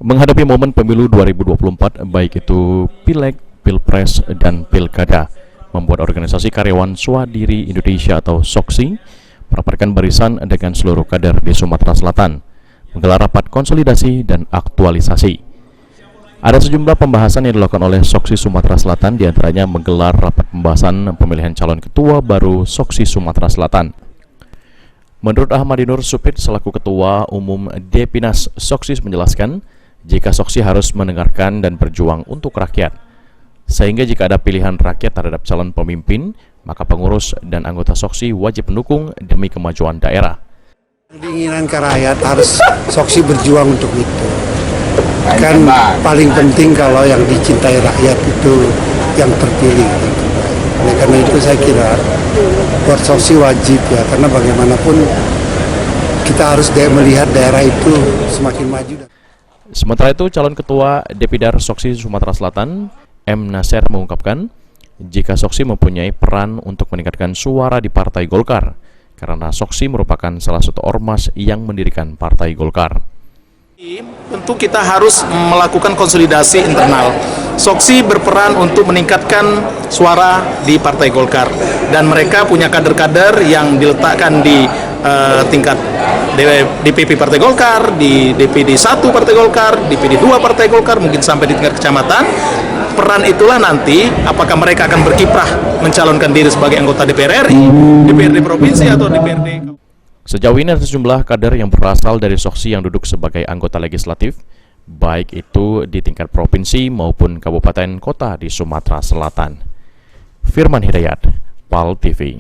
Menghadapi momen pemilu 2024, baik itu Pileg, Pilpres, dan Pilkada, membuat organisasi karyawan Swadiri Indonesia atau SOKSI merapatkan barisan dengan seluruh kader di Sumatera Selatan, menggelar rapat konsolidasi dan aktualisasi. Ada sejumlah pembahasan yang dilakukan oleh SOKSI Sumatera Selatan, diantaranya menggelar rapat pembahasan pemilihan calon ketua baru SOKSI Sumatera Selatan. Menurut Ahmadinur Supit selaku Ketua Umum Depinas SOKSI menjelaskan, jika SOKSI harus mendengarkan dan berjuang untuk rakyat, sehingga jika ada pilihan rakyat terhadap calon pemimpin, maka pengurus dan anggota SOKSI wajib mendukung demi kemajuan daerah. Keinginan ke rakyat harus SOKSI berjuang untuk itu. Kan paling penting kalau yang dicintai rakyat itu yang terpilih. Oleh karena itu saya kira buat SOKSI wajib ya, karena bagaimanapun kita harus melihat daerah itu semakin maju. Sementara itu, calon ketua Depidar SOKSI Sumatera Selatan, M. Nasir mengungkapkan, jika SOKSI mempunyai peran untuk meningkatkan suara di Partai Golkar, karena SOKSI merupakan salah satu ormas yang mendirikan Partai Golkar. Tentu kita harus melakukan konsolidasi internal. SOKSI berperan untuk meningkatkan suara di Partai Golkar, dan mereka punya kader-kader yang diletakkan di tingkat DPP Partai Golkar, di DPD 1 Partai Golkar, DPD 2 Partai Golkar, mungkin sampai di tingkat kecamatan. Peran itulah nanti apakah mereka akan berkiprah mencalonkan diri sebagai anggota DPR RI, DPRD provinsi atau DPRD. Sejauh ini ada sejumlah kader yang berasal dari SOKSI yang duduk sebagai anggota legislatif, baik itu di tingkat provinsi maupun kabupaten kota di Sumatera Selatan. Firman Hidayat, PAL TV.